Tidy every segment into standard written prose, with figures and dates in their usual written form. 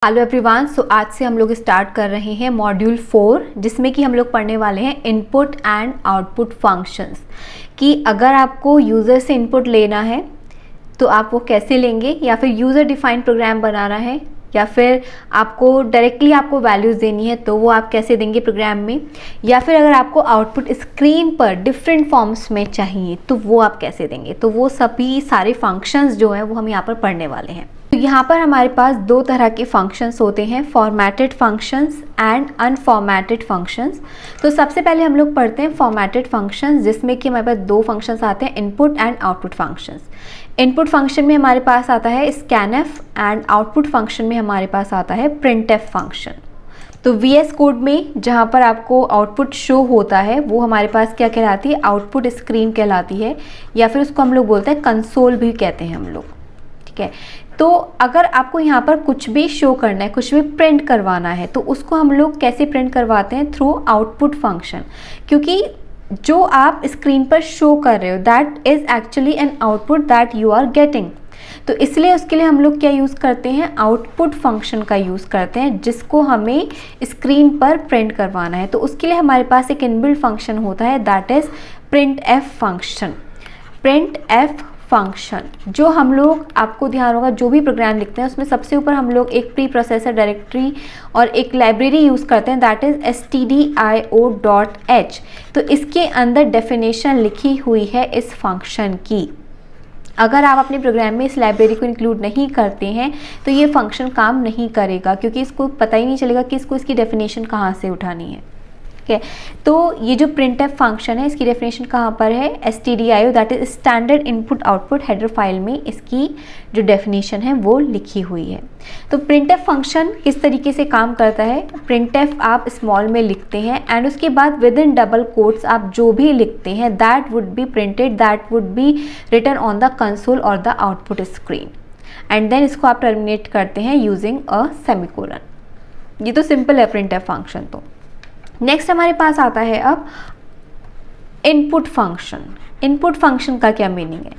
Hello everyone. सो आज से हम लोग स्टार्ट कर रहे हैं मॉड्यूल 4, जिसमें कि हम लोग पढ़ने वाले हैं इनपुट एंड आउटपुट फंक्शंस। कि अगर आपको यूज़र से इनपुट लेना है तो आप वो कैसे लेंगे, या फिर यूज़र डिफाइंड प्रोग्राम बनाना है, या फिर आपको डायरेक्टली आपको वैल्यूज़ देनी है तो वो आप कैसे देंगे प्रोग्राम में, या फिर अगर आपको आउटपुट स्क्रीन पर डिफरेंट फॉर्म्स में चाहिए तो वो आप कैसे देंगे। तो वो सभी सारे फंक्शंस जो हैं वो हम यहाँ पर पढ़ने वाले हैं। तो यहाँ पर हमारे पास दो तरह के फंक्शंस होते हैं, formatted functions and unformatted functions. तो सबसे पहले हम लोग पढ़ते हैं फॉर्मेटेड फंक्शंस, जिसमें कि हमारे पास दो फंक्शंस आते हैं, input and output functions. Input function में हमारे पास आता है स्कैनएफ एंड आउटपुट फंक्शन में हमारे पास आता है प्रिंटएफ फंक्शन। तो VS कोड में जहाँ पर आपको आउटपुट शो होता है वो हमारे पास क्या कहलाती है, आउटपुट स्क्रीन कहलाती है, या फिर उसको हम लोग बोलते हैं कंसोल भी कहते हैं हम लोग। ठीक है, तो अगर आपको यहाँ पर कुछ भी शो करना है, कुछ भी प्रिंट करवाना है, तो उसको हम लोग कैसे प्रिंट करवाते हैं, थ्रू आउटपुट फंक्शन। क्योंकि जो आप स्क्रीन पर शो कर रहे हो that is actually an output that you are getting. तो इसलिए उसके लिए हम लोग क्या यूज़ करते हैं, आउटपुट फंक्शन का यूज़ करते हैं, जिसको हमें स्क्रीन पर प्रिंट करवाना है। तो उसके लिए हमारे पास एक इनबिल्ट फंक्शन होता है that is printf function. Printf function जो हम लोग, आपको ध्यान होगा, जो भी प्रोग्राम लिखते हैं उसमें सबसे ऊपर हम लोग एक प्री प्रोसेसर डायरेक्टरी और एक लाइब्रेरी यूज़ करते हैं दैट इज़ stdio.h। तो इसके अंदर डेफिनेशन लिखी हुई है इस फंक्शन की। अगर आप अपने प्रोग्राम में इस लाइब्रेरी को इंक्लूड नहीं करते हैं तो ये फंक्शन काम नहीं करेगा, क्योंकि इसको पता ही नहीं चलेगा कि इसको इसकी डेफिनेशन कहाँ से उठानी है। ठीक है, तो ये जो प्रिंटएफ फंक्शन है इसकी डेफिनेशन कहाँ पर है, stdio that is standard input output header file में इसकी जो डेफिनेशन है वो लिखी हुई है। तो प्रिंटएफ फंक्शन किस तरीके से काम करता है, प्रिंटएफ आप स्मॉल में लिखते हैं एंड उसके बाद विद इन डबल कोट्स आप जो भी लिखते हैं that would be printed, that would be written on the console और the output screen, and then इसको आप टर्मिनेट करते हैं यूजिंग अ सेमीकोलन। ये तो सिंपल है प्रिंटएफ फंक्शन। तो नेक्स्ट हमारे पास आता है अब इनपुट फंक्शन। इनपुट फंक्शन का क्या मीनिंग है,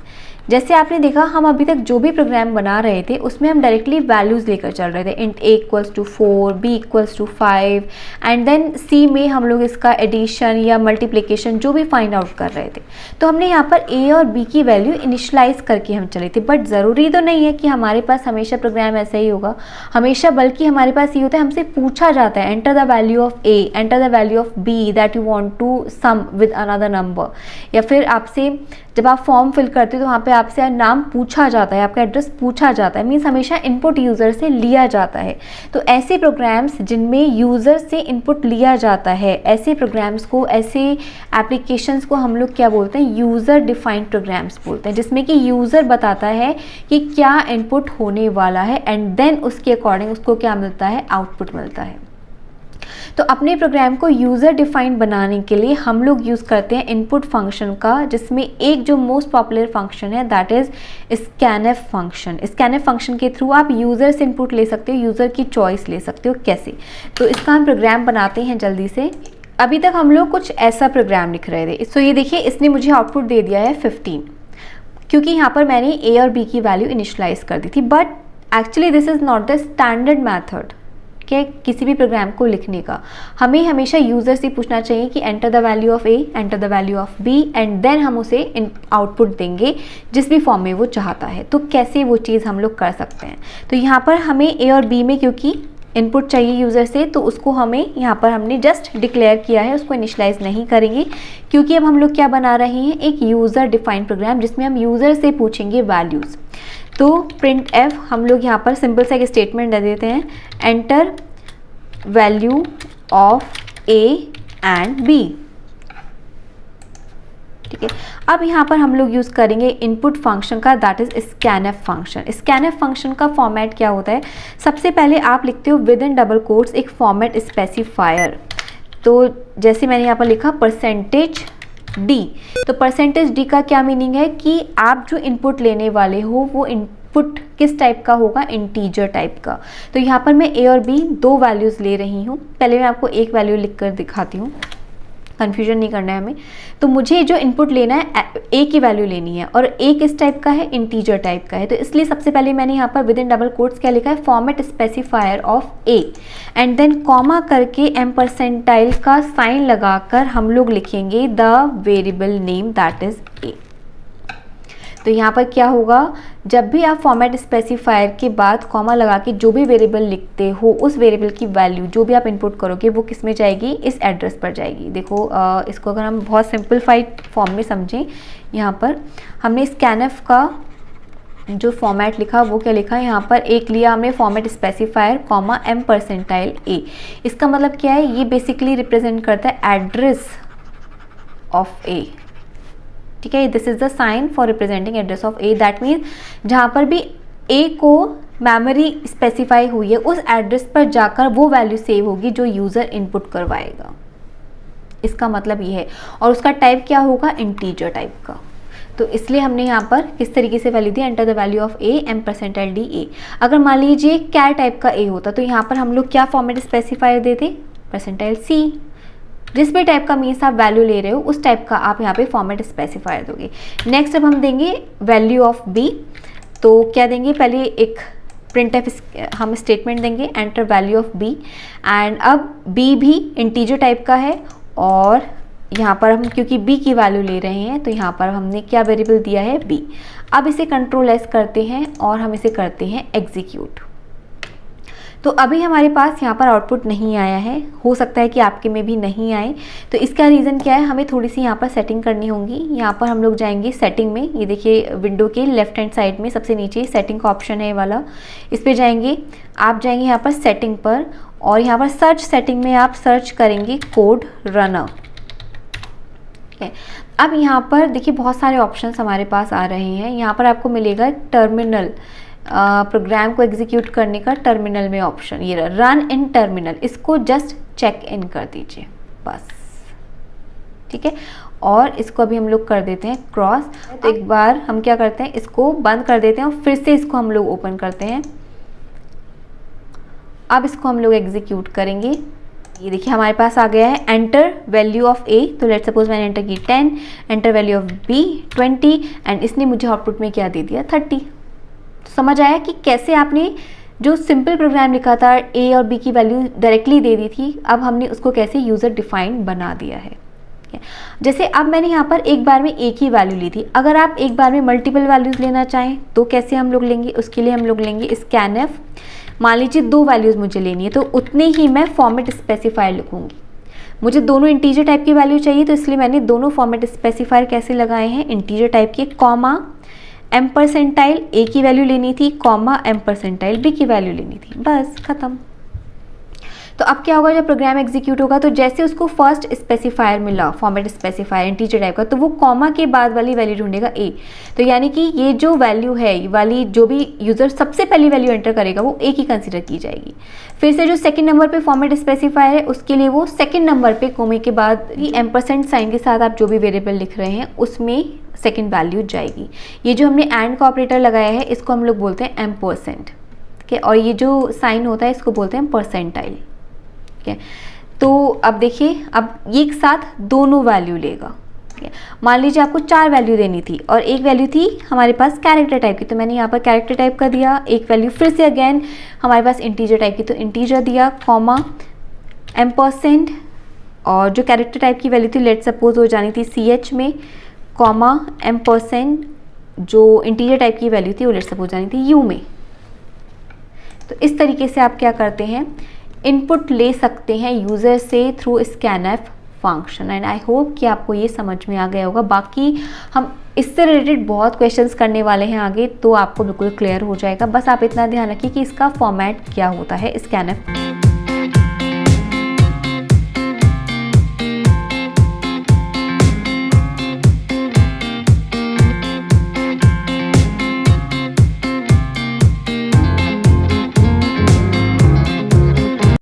जैसे आपने देखा हम अभी तक जो भी प्रोग्राम बना रहे थे उसमें हम डायरेक्टली वैल्यूज़ लेकर चल रहे थे, int a equals to 4, b equals to 5, and then c में हम लोग इसका एडिशन या मल्टीप्लिकेशन जो भी फाइंड आउट कर रहे थे। तो हमने यहाँ पर a और b की वैल्यू इनिशलाइज करके हम चले थे, बट ज़रूरी तो नहीं है कि हमारे पास हमेशा प्रोग्राम ऐसा ही होगा हमेशा, बल्कि हमारे पास ये होता है, हमसे पूछा जाता है enter the value of a, enter the value of b that you want to sum with another number, या फिर आपसे जब आप फॉर्म फिल करते हो तो वहाँ पे आपसे नाम पूछा जाता है, आपका एड्रेस पूछा जाता है, मीन्स हमेशा इनपुट यूज़र से लिया जाता है। तो ऐसे प्रोग्राम्स जिनमें यूज़र से इनपुट लिया जाता है, ऐसे प्रोग्राम्स को, ऐसे एप्लीकेशंस को हम लोग क्या बोलते हैं, यूज़र डिफाइंड प्रोग्राम्स बोलते हैं, जिसमें कि यूज़र बताता है कि क्या इनपुट होने वाला है एंड देन उसके अकॉर्डिंग उसको क्या मिलता है, आउटपुट मिलता है। तो अपने प्रोग्राम को यूज़र डिफाइंड बनाने के लिए हम लोग यूज़ करते हैं इनपुट फंक्शन का, जिसमें एक जो मोस्ट पॉपुलर फंक्शन है that is scanf function. Scanf function के थ्रू आप यूज़र से इनपुट ले सकते हो, यूज़र की चॉइस ले सकते हो। कैसे, तो इसका हम प्रोग्राम बनाते हैं जल्दी से। अभी तक हम लोग कुछ ऐसा प्रोग्राम लिख रहे थे। तो ये देखिए, इसने मुझे आउटपुट दे दिया है 15, क्योंकि यहाँ पर मैंने a और b की वैल्यू इनिशलाइज कर दी थी। But actually this is not the standard method के किसी भी प्रोग्राम को लिखने का। हमें हमेशा यूज़र से पूछना चाहिए कि enter the value of a, enter the value of b, and then हम उसे आउटपुट देंगे जिस भी फॉर्म में वो चाहता है। तो कैसे वो चीज़ हम लोग कर सकते हैं, तो यहाँ पर हमें a और b में क्योंकि इनपुट चाहिए यूज़र से, तो उसको हमें यहाँ पर हमने जस्ट डिक्लेयर किया है, उसको इनिशलाइज नहीं करेंगे, क्योंकि अब हम लोग क्या बना रहे हैं, एक यूज़र डिफाइंड प्रोग्राम जिसमें हम यूज़र से पूछेंगे वैल्यूज़। तो प्रिंटएफ हम लोग यहाँ पर सिंपल सा एक स्टेटमेंट दे देते हैं, enter value of a and b। ठीक है, अब यहाँ पर हम लोग यूज़ करेंगे इनपुट फंक्शन का that is scanf function. Scanf function का फॉर्मेट क्या होता है, सबसे पहले आप लिखते हो विद इन डबल कोट्स एक फॉर्मेट स्पेसिफायर। तो जैसे मैंने यहाँ पर लिखा %d। तो %d का क्या मीनिंग है कि आप जो इनपुट लेने वाले हो वो इनपुट किस टाइप का होगा, इंटीजर टाइप का। तो यहाँ पर मैं a और b दो वैल्यूज़ ले रही हूँ। पहले मैं आपको एक वैल्यू लिख कर दिखाती हूँ। कन्फ्यूजन नहीं करना है हमें। तो मुझे जो इनपुट लेना है ए की वैल्यू लेनी है, और ए किस टाइप का है, इंटीजर टाइप का है। तो इसलिए सबसे पहले मैंने यहाँ पर विद इन डबल कोट्स क्या लिखा है, format specifier of a, and then comma करके M% का साइन लगाकर हम लोग लिखेंगे the variable name that is a. तो यहाँ पर क्या होगा, जब भी आप फॉर्मेट स्पेसिफायर के बाद कॉमा लगा के जो भी वेरिएबल लिखते हो, उस वेरिएबल की वैल्यू जो भी आप इनपुट करोगे वो किस में जाएगी, इस एड्रेस पर जाएगी। देखो इसको अगर हम बहुत सिंपलीफाइड फॉर्म में समझें, यहाँ पर हमने स्कैनफ का जो फॉर्मेट लिखा वो क्या लिखा है, यहाँ पर एक लिया हमने फॉर्मेट स्पेसिफायर कॉमा M%A। इसका मतलब क्या है, ये बेसिकली रिप्रेजेंट करता है एड्रेस ऑफ ए। ठीक है, this is the sign for representing address of a. That means जहाँ पर भी ए को मेमोरी स्पेसिफाई हुई है उस एड्रेस पर जाकर वो वैल्यू सेव होगी जो यूज़र इनपुट करवाएगा। इसका मतलब ये है, और उसका टाइप क्या होगा, इंटीजर टाइप का। तो इसलिए हमने यहाँ पर किस तरीके से value the, enter the value of A M%D। अगर मान लीजिए कैर टाइप का ए होता तो यहाँ पर हम लोग क्या फॉर्मेट स्पेसिफायर देते, %C। जिस भी टाइप का मीन्स आप वैल्यू ले रहे हो उस टाइप का आप यहाँ पे फॉर्मेट स्पेसिफायर दोगे। नेक्स्ट अब हम देंगे वैल्यू ऑफ बी। तो क्या देंगे, पहले एक प्रिंटफ हम स्टेटमेंट देंगे, enter value of B. And अब बी भी इंटीजर टाइप का है, और यहाँ पर हम क्योंकि बी की वैल्यू ले रहे हैं तो यहाँ पर हमने क्या वेरिएबल दिया है, बी। अब इसे कंट्रोल एस करते हैं और हम इसे करते हैं एग्जीक्यूट। तो अभी हमारे पास यहाँ पर आउटपुट नहीं आया है, हो सकता है कि आपके में भी नहीं आए। तो इसका रीज़न क्या है, हमें थोड़ी सी यहाँ पर सेटिंग करनी होगी। यहाँ पर हम लोग जाएंगे सेटिंग में, ये देखिए विंडो के लेफ्ट हैंड साइड में सबसे नीचे सेटिंग का ऑप्शन है ये वाला, इस पर जाएंगे। आप जाएंगे यहाँ पर सेटिंग पर, और यहाँ पर सर्च सेटिंग में आप सर्च करेंगे कोड रनर। ठीक है, अब यहाँ पर देखिए बहुत सारे ऑप्शंस हमारे पास आ रहे हैं। यहाँ पर आपको मिलेगा टर्मिनल, प्रोग्राम को एग्जीक्यूट करने का टर्मिनल में ऑप्शन, ये रन इन टर्मिनल, इसको जस्ट चेक इन कर दीजिए बस। ठीक है, और इसको अभी हम लोग कर देते हैं क्रॉस। तो एक बार हम क्या करते हैं, इसको बंद कर देते हैं और फिर से इसको हम लोग ओपन करते हैं। अब इसको हम लोग एग्जीक्यूट करेंगे। ये देखिए हमारे पास आ गया है एंटर वैल्यू ऑफ ए। तो लेट्स सपोज मैंने एंटर की 10, enter value of B 20, and इसने मुझे आउटपुट में क्या दे दिया, 30। तो समझ आया कि कैसे आपने जो सिंपल प्रोग्राम लिखा था ए और बी की वैल्यू डायरेक्टली दे दी थी, अब हमने उसको कैसे यूज़र डिफाइंड बना दिया है। जैसे अब मैंने यहाँ पर एक बार में एक ही वैल्यू ली थी, अगर आप एक बार में मल्टीपल वैल्यूज़ लेना चाहें तो कैसे हम लोग लेंगे, उसके लिए हम लोग लेंगे स्कैनफ। मान लीजिए 2 वैल्यूज़ मुझे लेनी है तो उतने ही मैं फॉर्मेट स्पेसिफायर लिखूंगी। मुझे दोनों इंटीजर टाइप की वैल्यू चाहिए तो इसलिए मैंने दोनों फॉर्मेट स्पेसिफायर कैसे लगाए हैं, इंटीजर टाइप के, कॉमा M% ए की वैल्यू लेनी थी, कॉमा M% बी की वैल्यू लेनी थी, बस खत्म। तो अब क्या होगा, जब प्रोग्राम एग्जीक्यूट होगा तो जैसे उसको फर्स्ट स्पेसिफायर मिला, फॉर्मेट स्पेसिफायर इंटीजर टाइप का, तो वो कॉमा के बाद वाली वैल्यू ढूंढेगा ए। तो यानी कि ये जो वैल्यू है, ये वाली जो भी यूज़र सबसे पहली वैल्यू एंटर करेगा वो ए की कंसीडर की जाएगी। फिर से जो सेकंड नंबर पे फॉर्मेट स्पेसिफायर है उसके लिए वो सेकंड नंबर पे कोमे के बाद ही M% साइन के साथ आप जो भी वेरिएबल लिख रहे हैं उसमें सेकेंड वैल्यू जाएगी। ये जो हमने एंड का ऑपरेटर लगाया है इसको हम लोग बोलते हैं M%। ठीक है, और ये जो साइन होता है इसको बोलते हैं परसेंटाइल। ठीक है, तो अब देखिए अब ये एक साथ दोनों वैल्यू लेगा। ठीक है, मान लीजिए आपको 4 वैल्यू देनी थी और एक वैल्यू थी हमारे पास कैरेक्टर टाइप की, तो मैंने यहाँ पर कैरेक्टर टाइप का दिया। एक वैल्यू फिर से अगेन हमारे पास इंटीजर टाइप की, तो इंटीजर दिया, कॉमा M%, और जो कैरेक्टर टाइप की वैल्यू थी लेट सपोज हो जानी थी CH में, कॉमा M%, जो इंटीजर टाइप की वैल्यू थी वो लेट सपोज जानी थी U में। तो इस तरीके से आप क्या करते हैं, इनपुट ले सकते हैं यूज़र से through scanf function. And I hope कि आपको ये समझ में आ गया होगा। बाकी हम इससे रिलेटेड बहुत क्वेश्चंस करने वाले हैं आगे, तो आपको बिल्कुल क्लियर हो जाएगा। बस आप इतना ध्यान रखिए कि इसका फॉर्मेट क्या होता है स्कैनफ।